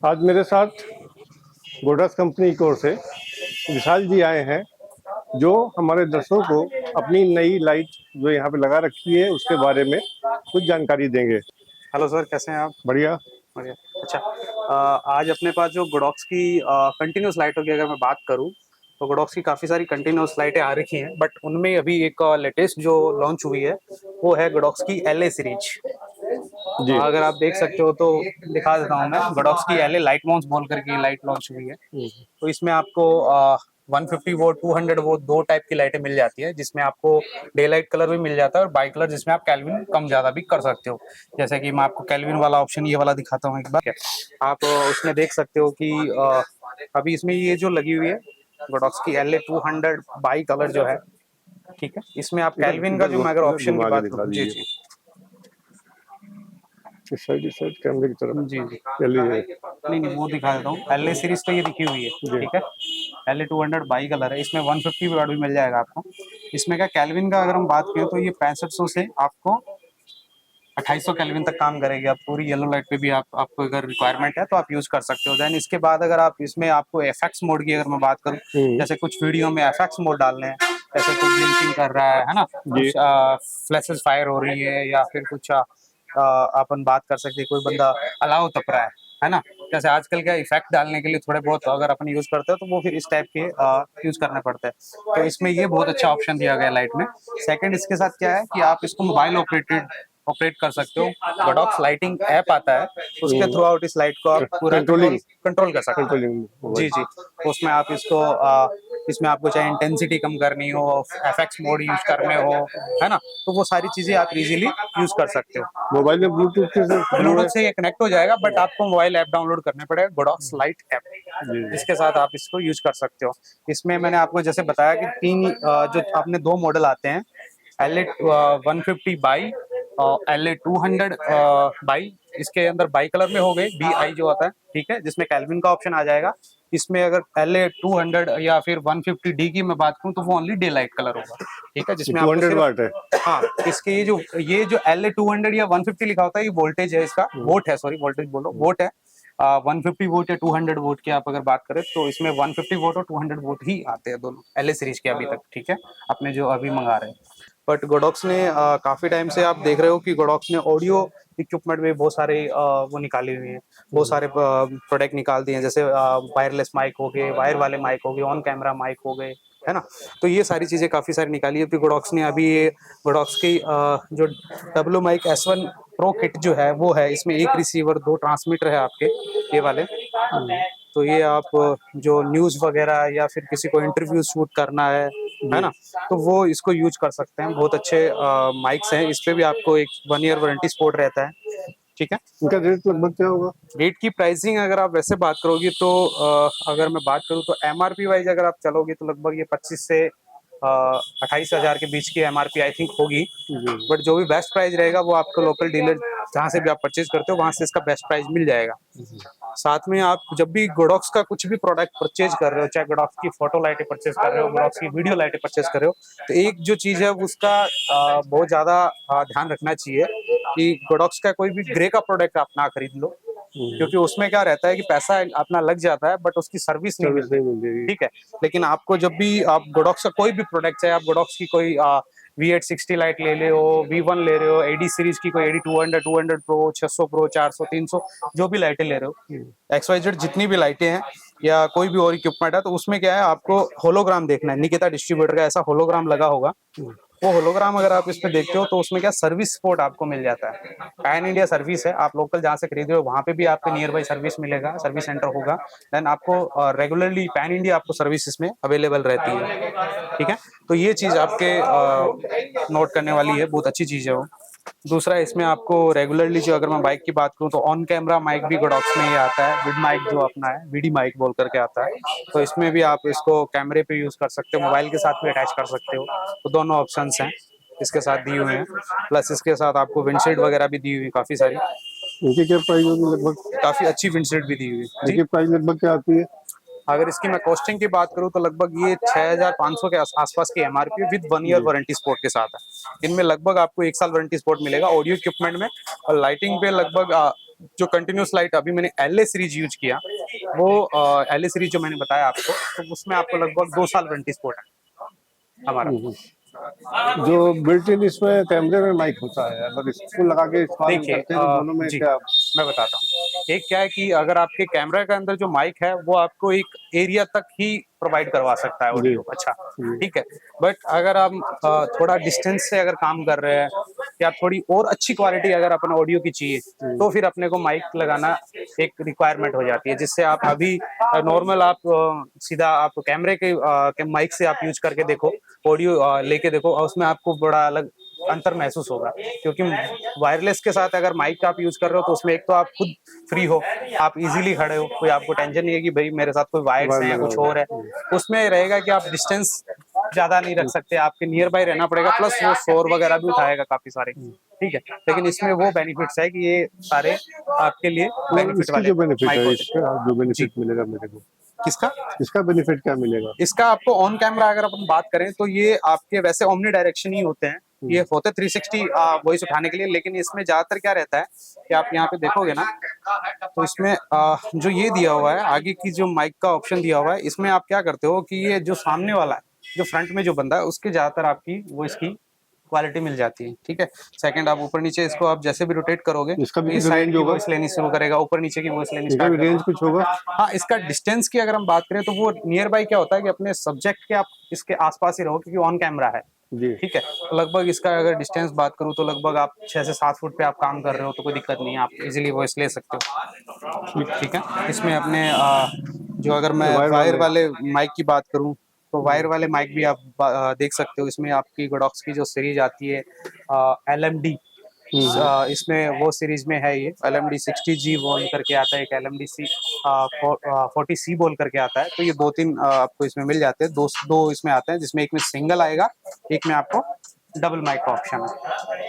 आज मेरे साथ गोड्रेज कंपनी की ओर से विशाल जी आए हैं, जो हमारे दर्शकों को अपनी नई लाइट जो यहाँ पे लगा रखी है उसके बारे में कुछ जानकारी देंगे। हेलो सर, कैसे हैं आप? बढ़िया। बढ़िया। अच्छा, आज अपने पास जो गोडॉक्स की कंटिन्यूस लाइटों की अगर मैं बात करूं तो गोडॉक्स की काफ़ी सारी कंटिन्यूस लाइटें आ रखी हैं, बट उनमें अभी एक लेटेस्ट जो लॉन्च हुई है वो है गोडॉक्स की एलए सीरीज। जी। अगर आप देख सकते हो तो दिखा देता हूँ मैं। गोडॉक्स की एलए लाइट माउंट्स बोल करके लाइट लॉन्च हुई है। तो इसमें आपको 150 वोट 200 वोट दो टाइप की लाइटें मिल जाती है, जिसमें आपको डे लाइट कलर भी मिल जाता है और बाई कलर जिसमें आप कैल्विन कम ज्यादा भी कर सकते हो। जैसे कि मैं आपको कैल्विन वाला ऑप्शन ये वाला दिखाता हूँ एक बार। आप उसमें देख सकते हो कि अभी इसमें ये जो लगी हुई है गोडॉक्स की एलए 200 बाई कलर जो है, ठीक है। इसमें आप इधर कैल्विन का इधर जो मैं अगर इधर ऑप्शन की घुमा के बात दिखा करूँ, जी दीजिए। जी इस साइड कैमरे की तरफ। जी जी, चलिए। नहीं नहीं वो दिखा देता हूँ। एल ए सीरीज तो ये दिखी हुई है, जी। ठीक है। एल ए 200 बाई कलर है, इसमें 150 वाट भी मिल जाएगा आपको। इसमें क्या कैल्विन का अगर हम बात करें तो ये 6500 से आपको 2800 केल्विन तक काम करेगी। आप पूरी येलो लाइट पे भी आपको अगर रिक्वायरमेंट है तो आप यूज कर सकते हो। देन इसके बाद अगर आप इसमें आपको एफएक्स मोड की अगर मैं बात करूं, जैसे कुछ वीडियो में एफएक्स मोड डालने हैं, जैसे कुछ ब्लिंकिंग कर रहा है ना, जी। कुछ फ्लैशेस फायर हो रही है, या फिर कुछ अपन बात कर सकते हैं कोई बंदा अलाव तप रहा है ना। जैसे आजकल क्या इफेक्ट डालने के लिए थोड़े बहुत अगर अपन यूज करते हैं तो वो फिर इस टाइप के यूज करने पड़ते हैं। तो इसमें ये बहुत अच्छा ऑप्शन दिया गया लाइट में। सेकंड इसके साथ क्या है कि आप इसको मोबाइल ऑपरेट कर सकते हो। गोडॉक्स लाइटिंग ऐप आता है, उसके थ्रू आउट इस लाइट को आप पूरा कंट्रोल कंट्रोलिंग कंट्रोल कर सकते हो। कंट्रोलिंग जी मोबाइल। जी, उसमें आप इसको इसमें आपको चाहे इंटेंसिटी कम करनी हो, एफएक्स मोड यूज करने हो, है ना, तो वो सारी चीजें आप इजीली यूज कर सकते हो। मोबाइल में ब्लूटूथ से शुरू ब्लूटूथ है। से ये कनेक्ट हो जाएगा, बट आपको मोबाइल ऐप डाउनलोड करने पड़ेगा, गोडॉक्स लाइट ऐप, जी। जिसके साथ आप इसको यूज कर सकते हो। इसमें मैंने आपको जैसे बताया कि तीन जो आपने दो मॉडल आते हैं, एल ए 150 बाई और एल ए 200 बाई। इसके अंदर बाई कलर में हो गए बी आई जो आता है, ठीक है, जिसमें कैल्विन का ऑप्शन आ जाएगा। इसमें अगर एल ए 200 या फिर 150 डी की मैं बात करूं तो वो ओनली डे लाइट कलर होगा, ठीक है, ये जिसमें आपको 200 सिर्फ, वाट है। हाँ, इसके ये जो एल ए 200 या 150 लिखा होता है ये वोल्टेज है, इसका वोट है, सॉरी वोल्टेज बोलो, वोट है। 150 वोट या 200 वोट की आप अगर बात करें तो इसमें 150 वोट और 200 वोट ही आते हैं दोनों एल ए सीरीज के अभी तक, ठीक है, अपने जो अभी मंगा रहे हैं। बट गोडॉक्स ने काफी टाइम से आप देख रहे हो कि गोडॉक्स ने ऑडियो इक्विपमेंट में बहुत सारे वो निकाले हुए हैं, बहुत सारे प्रोडक्ट निकाल दिए हैं, जैसे वायरलेस माइक हो गए, वायर वाले माइक हो गए, ऑन कैमरा माइक हो गए, है ना। तो ये सारी चीजें काफी सारी निकाली है। फिर गोडॉक्स ने अभी ये गोडॉक्स की जो W mic S1 pro kit जो है वो है, इसमें एक रिसीवर दो ट्रांसमीटर है आपके, ये वाले। तो ये आप जो न्यूज वगैरह या फिर किसी को इंटरव्यू शूट करना है ना, तो वो इसको यूज कर सकते हैं। बहुत अच्छे माइक्स हैं, इस पे भी आपको एक 1 ईयर वारंटी सपोर्ट रहता है, ठीक है। इनका रेट लगभग क्या होगा? रेट की प्राइसिंग अगर आप वैसे बात करोगे तो अगर मैं बात करूँ तो एमआरपी वाइज अगर आप चलोगे तो लगभग ये 25 से 28,000 के बीच की एमआरपी आई थिंक होगी। बट जो भी बेस्ट प्राइस रहेगा वो आपको लोकल डीलर जहाँ से भी आप परचेज करते हो वहां से इसका बेस्ट प्राइस मिल जाएगा। साथ में आप जब भी गोडॉक्स का कुछ भी प्रोडक्ट परचेज कर रहे हो, चाहे गोडॉक्स की फोटो लाइटें परचेज कर रहे हो, गोडॉक्स की वीडियो लाइटें परचेज कर रहे हो, तो एक जो चीज है उसका बहुत ज्यादा ध्यान रखना चाहिए कि गोडॉक्स का कोई भी ग्रे का प्रोडक्ट आप ना खरीद लो, क्योंकि उसमें क्या रहता है कि पैसा अपना लग जाता है बट उसकी सर्विस नहीं सर्विस मिलती, नहीं मिल जाएगी। ठीक है। लेकिन आपको जब भी आप गोडॉक्स का कोई भी प्रोडक्ट, चाहे आप गोडॉक्स की कोई V860 लाइट ले रहे हो, V1 ले रहे हो, एडी सीरीज की कोई एडी 200 प्रो, 600 प्रो, 400, 300, जो भी लाइटें ले रहे हो, XYZ जितनी भी लाइटें हैं या कोई भी और इक्विपमेंट है, तो उसमें क्या है आपको होलोग्राम देखना है। निकिता डिस्ट्रीब्यूटर का ऐसा होलोग्राम लगा होगा, वो होलोग्राम अगर आप इस पे देखते हो तो उसमें क्या सर्विस सपोर्ट आपको मिल जाता है। पैन इंडिया सर्विस है, आप लोकल जहाँ से खरीद रहे हो वहां पे भी आपके नियर बाई सर्विस मिलेगा, सर्विस सेंटर होगा। देन आपको रेगुलरली पैन इंडिया आपको सर्विस इसमें अवेलेबल रहती है, ठीक है। तो ये चीज आपके नोट करने वाली है, बहुत अच्छी चीज है वो। दूसरा इसमें आपको रेगुलरली जो अगर मैं बाइक की बात करूं तो ऑन कैमरा माइक भी गोडॉक्स में ही आता है, विड माइक जो अपना है, वीडी माइक बोल करके आता है। तो इसमें भी आप इसको कैमरे पे यूज कर सकते हो, मोबाइल के साथ भी अटैच कर सकते हो, तो दोनों ऑप्शंस हैं इसके साथ दिए हुए हैं। प्लस इसके साथ आपको विंडशील्ड वगैरह भी दी हुई है काफी सारी, इनकी क्या प्राइस होगी लगभग? काफी अच्छी विंडशील्ड भी दी हुई है जी। इनकी प्राइस लगभग क्या आती है? अगर इसकी मैं कॉस्टिंग की बात करूं तो लगभग ये 6,500 के आसपास की एमआरपी विद 1 ईयर जी। वारंटी सपोर्ट के साथ है। इनमें लगभग आपको 1 साल वारंटी सपोर्ट मिलेगा ऑडियो इक्विपमेंट में, और लाइटिंग पे लगभग जो कंटिन्यूस लाइट अभी मैंने LA सीरीज यूज किया, वो LA सीरीज जो मैंने बताया आपको, तो उसमें आपको लगभग 2 साल वारंटी सपोर्ट है हमारा। जो बिल्ट इन इसमें कैमरे में माइक होता है, अगर इसको लगा के इस्तेमाल देखिए करते हैं तो दोनों में जी क्या? मैं बताता हूँ। एक क्या है कि अगर आपके कैमरा के अंदर जो माइक है वो आपको एक एरिया तक ही प्रोवाइड करवा सकता है जी ऑडियो, अच्छा जी ठीक है। बट अगर आप थोड़ा डिस्टेंस से अगर काम कर रहे हैं या थोड़ी और अच्छी क्वालिटी अगर अपन ऑडियो की चाहिए, तो फिर अपने को माइक लगाना एक रिक्वायरमेंट हो जाती है, जिससे आप अभी नॉर्मल आप सीधा आप कैमरे के माइक से आप यूज करके देखो, ऑडियो लेके देखो, और उसमें आपको बड़ा अलग अंतर महसूस होगा। क्योंकि वायरलेस के साथ अगर माइक आप यूज कर रहे हो तो उसमें एक तो आप खुद फ्री हो, आप इजीली खड़े हो, कोई आपको टेंशन नहीं है कि भाई मेरे साथ कोई वायर्स वायर हैं या लगा कुछ हुआ और है। उसमें रहेगा कि आप डिस्टेंस ज्यादा नहीं रख सकते, आपके नियर बाय रहना पड़ेगा, प्लस वो शोर वगैरह भी उठाएगा काफी सारे, ठीक है। लेकिन इसमें वो बेनिफिट्स है कि ये सारे आपके लिए तो बेनिफिट इसकी वाले जो बेनिफिट माइक है, होते इसका जो हैं जी। बेनिफिट मिलेगा मेरे को, किसका? इसका बेनिफिट क्या मिलेगा? इसका आपको ऑन कैमरा अगर अपन बात करें तो ये आपके वैसे ओमनी डायरेक्शन ही होते हैं, ये होते 360 वॉइस उठाने के लिए। लेकिन इसमें ज्यादातर क्या रहता है कि आप यहाँ पे देखोगे ना, तो इसमें जो ये दिया हुआ है आगे की जो माइक का ऑप्शन दिया हुआ है, इसमें आप क्या करते हो कि ये जो सामने वाला है, जो फ्रंट में जो बंदा है, उसके ज्यादातर आपकी वॉइस की क्वालिटी मिल जाती है, ठीक है। सेकंड, आप ऊपर नीचे इसको आप जैसे भी रोटेट करोगे, इसका भी इस कुछ साइड रेंज की होगा? वॉइस लेनी शुरू करेगा, ऊपर नीचे की वॉइस लेनी इसका स्टार्ट भी करेगा। रेंज कुछ होगा? हाँ, इसका डिस्टेंस की अगर हम बात करें तो वो नियर बाय क्या होता है कि अपने सब्जेक्ट के आप इसके आसपास ही रहो, क्योंकि ऑन कैमरा है, जी ठीक है। तो लगभग इसका अगर डिस्टेंस बात करूं तो लगभग आप 6 से 7 फुट पे आप काम कर रहे हो तो कोई दिक्कत नहीं है, आप इजीली वॉइस ले सकते हो, ठीक है। इसमें अपने जो अगर मैं वायर वायर वाले। वाले माइक की बात करूं तो वायर वाले माइक भी आप देख सकते हो। इसमें आपकी गोडॉक्स की जो सीरीज आती है LMD, इसमें वो सीरीज में है ये LMD 60G बोल करके आता है, एक LMD 40C बोल करके आता है। तो ये 2-3 आपको इसमें मिल जाते हैं, दो इसमें आते हैं, जिसमें एक में सिंगल आएगा, एक में आपको डबल माइक का ऑप्शन है।